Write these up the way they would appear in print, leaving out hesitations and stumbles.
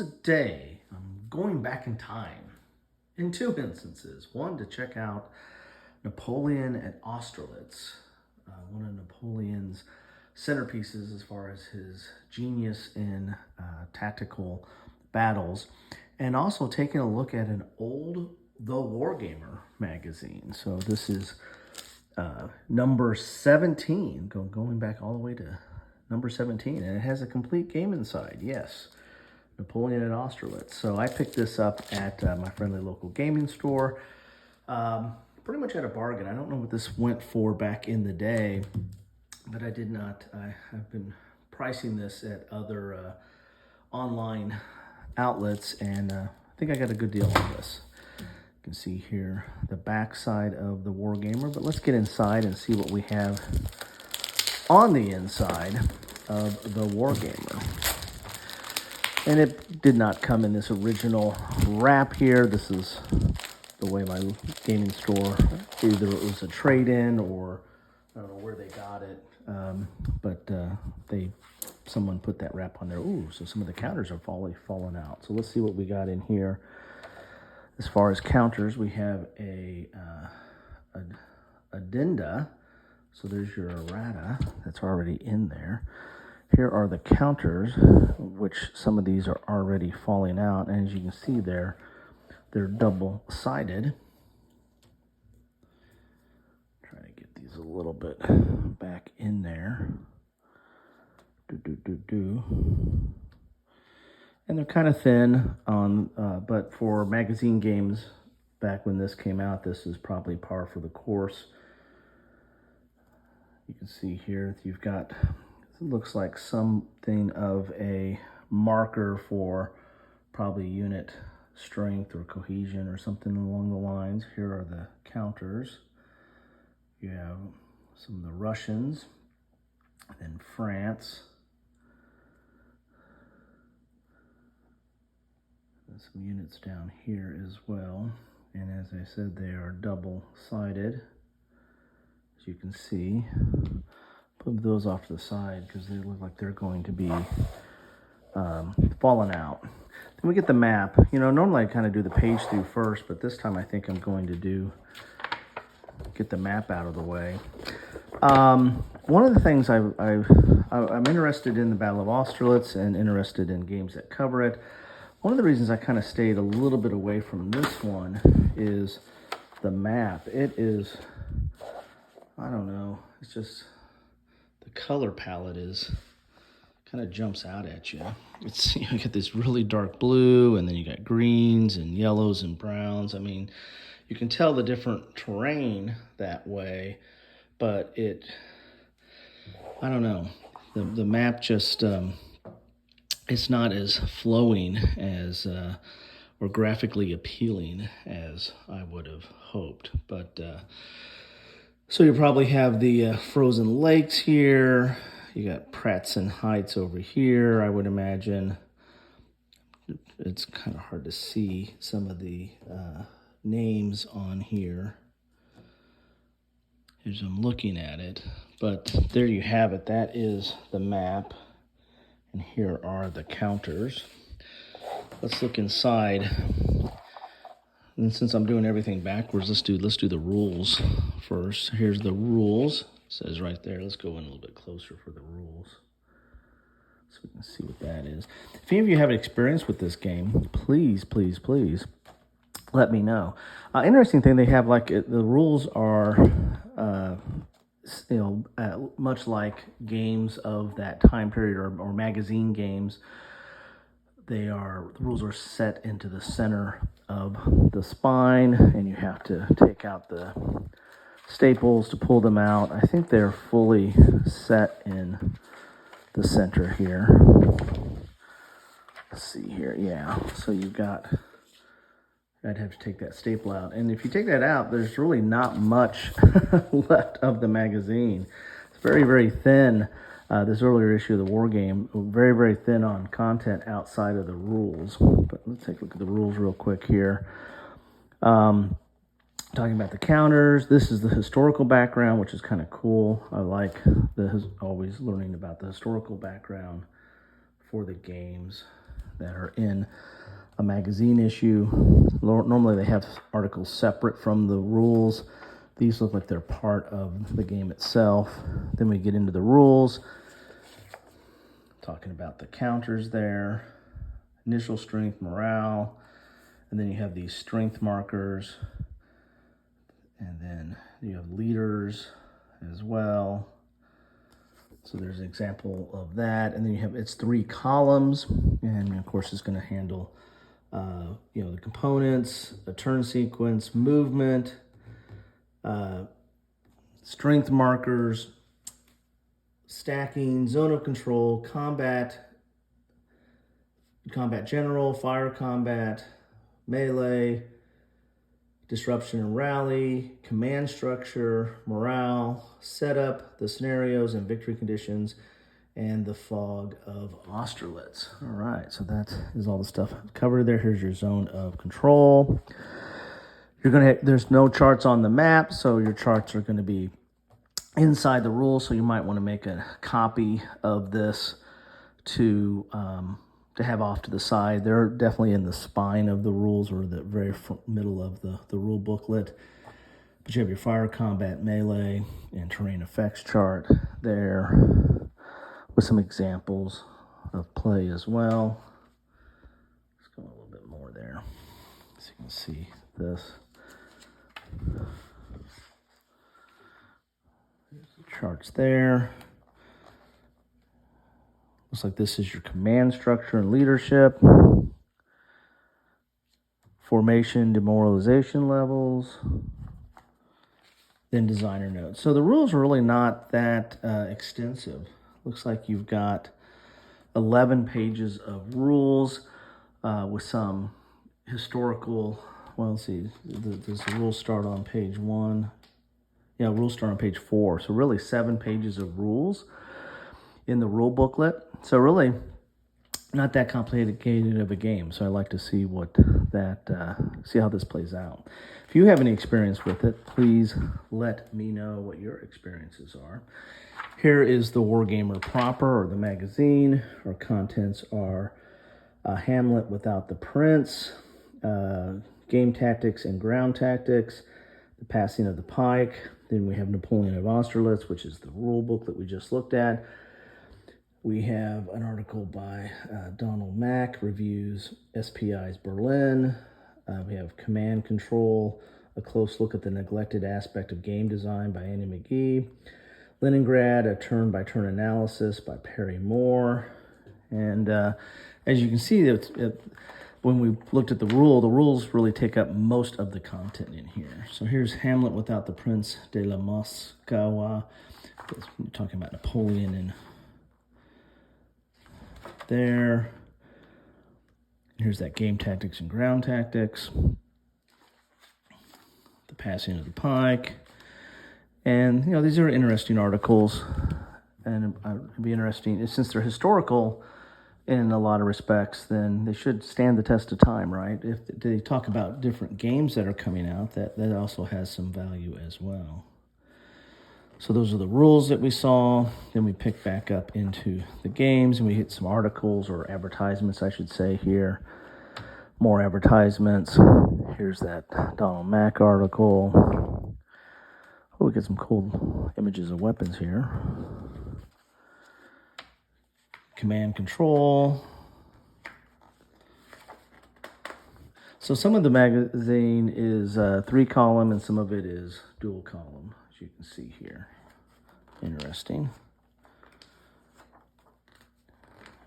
today I'm going back in time in two instances. One, to check out Napoleon at Austerlitz, one of Napoleon's centerpieces as far as his genius in tactical battles, and also taking a look at an old The Wargamer magazine. So this is number 17, going back all the way to number 17, and it has a complete game inside. Yes, Napoleon at Austerlitz. So I picked this up at my friendly local gaming store, pretty much at a bargain. I don't know what this went for back in the day, but I did not. I've been pricing this at other online outlets, and I think I got a good deal on this. You can see here the back side of the Wargamer, but let's get inside and see what we have on the inside of the Wargamer. And it did not come in this original wrap here. This is the way my gaming store, either it was a trade-in or I don't know where they got it, but someone put that wrap on there. Ooh, so some of the counters are falling out. So let's see what we got in here. As far as counters, we have a addenda. So there's your errata that's already in there. Here are the counters, which some of these are already falling out. And as you can see there, they're double-sided. Try to get these a little bit back in there. And they're kind of thin on, but for magazine games, back when this came out, this is probably par for the course. You can see here you've got, it looks like something of a marker for probably unit strength or cohesion or something along the lines. Here are the counters. You have some of the Russians, then France. Some units down here as well, and as I said, they are double-sided, as you can see. Put those off to the side because they look like they're going to be falling out. Then we get the map. You know, normally I kind of do the page through first, but this time I think I'm going to get the map out of the way. One of the things I'm interested in the Battle of Austerlitz and interested in games that cover it. One of the reasons I kind of stayed a little bit away from this one is the map. It is, I don't know, it's just, the color palette is, kind of jumps out at you. It's, you get this really dark blue, and then you got greens and yellows and browns. I mean, you can tell the different terrain that way, but it, I don't know, the map just, it's not as flowing as or graphically appealing as I would have hoped. But so you probably have the frozen lakes here. You got Pratzen Heights over here, I would imagine. It's kind of hard to see some of the names on here as I'm looking at it. But there you have it. That is the map. And here are the counters. Let's look inside. And since I'm doing everything backwards, let's do the rules first. Here's the rules. It says right there. Let's go in a little bit closer for the rules, so we can see what that is. If any of you have experience with this game, please let me know. Interesting thing, they have the rules are much like games of that time period or magazine games. The rules are set into the center of the spine, and you have to take out the staples to pull them out. I think they're fully set in the center here. Let's see here. Yeah, so you've got, I'd have to take that staple out. And if you take that out, there's really not much left of the magazine. It's very, very thin. This earlier issue of the War Game, very, very thin on content outside of the rules. But let's take a look at the rules real quick here. Talking about the counters, this is the historical background, which is kind of cool. I like always learning about the historical background for the games. that are in a magazine issue. Normally they have articles separate from the rules. These look like they're part of the game itself. Then we get into the rules, talking about the counters there, initial strength, morale, and then you have these strength markers, and then you have leaders as well. So there's an example of that, and then you have, it's 3 columns, and of course it's going to handle the components, the turn sequence, movement, strength markers, stacking, zone of control, combat general, fire combat, melee, disruption and rally, command structure, morale, setup, the scenarios and victory conditions, and the fog of Austerlitz. All right, so that is all the stuff covered there. Here's your zone of control. There's no charts on the map, so your charts are gonna be inside the rules, so you might want to make a copy of this to have off to the side. They're definitely in the spine of the rules, or the very middle of the rule booklet. But you have your fire, combat, melee, and terrain effects chart there with some examples of play as well. Let's go a little bit more there so you can see this. There's the charts there. Looks like this is your command structure and leadership, formation, demoralization levels, then designer notes. So the rules are really not that extensive. Looks like you've got 11 pages of rules with some historical, well, let's see, does the rules start on page 1? Yeah, rules start on page 4. So really 7 pages of rules in the rule booklet. So really not that complicated of a game. So I like to see see how this plays out. If you have any experience with it, please let me know what your experiences are. Here is the Wargamer proper, or the magazine. Our contents are Hamlet without the prince, game tactics and ground tactics, the passing of the pike. Then we have Napoleon of Austerlitz, which is the rule book that we just looked at. We have an article by Donald Mack, reviews SPI's Berlin. We have Command Control, a close look at the neglected aspect of game design by Annie McGee. Leningrad, a turn-by-turn analysis by Perry Moore. And as you can see, when we looked at the rules really take up most of the content in here. So here's Hamlet without the Prince de la Moscow. We're talking about Napoleon and there. Here's that game tactics and ground tactics. The passing of the pike. And, these are interesting articles. And it'd be interesting, since they're historical in a lot of respects, then they should stand the test of time, right? If they talk about different games that are coming out, that also has some value as well. So those are the rules that we saw. Then we pick back up into the games, and we hit some articles, or advertisements, I should say here. More advertisements. Here's that Donald Mack article. Oh, we get some cool images of weapons here. Command Control. So some of the magazine is 3-column, and some of it is dual column, as you can see here. Interesting.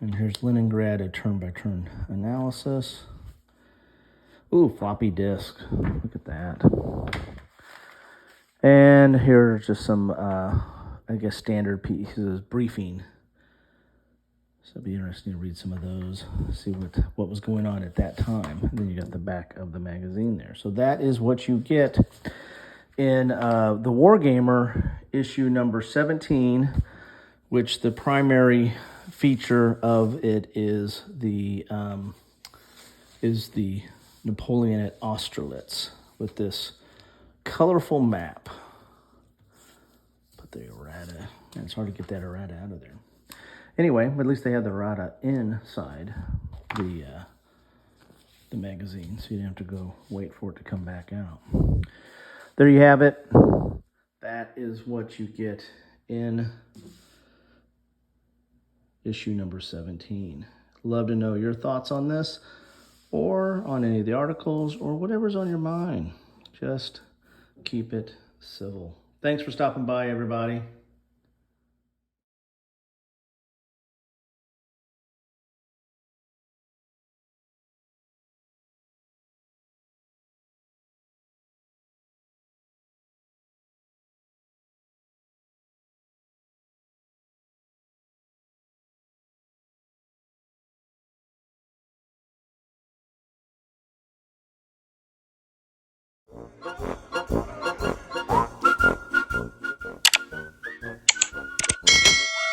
And here's Leningrad, a turn-by-turn analysis. Ooh, floppy disk. Look at that. And here are just some, standard pieces, briefing. So it'd be interesting to read some of those, see what was going on at that time. And then you got the back of the magazine there. So that is what you get in the Wargamer issue number 17, which the primary feature of it is the Napoleon at Austerlitz with this colorful map. Put the errata. And it's hard to get that errata out of there. Anyway, at least they have the errata inside. the magazine, so you didn't have to go wait for it to come back out. There you have it. That is what you get in issue number 17. Love to know your thoughts on this or on any of the articles or whatever's on your mind. Just keep it civil. Thanks for stopping by, everybody.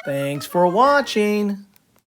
Thanks for watching.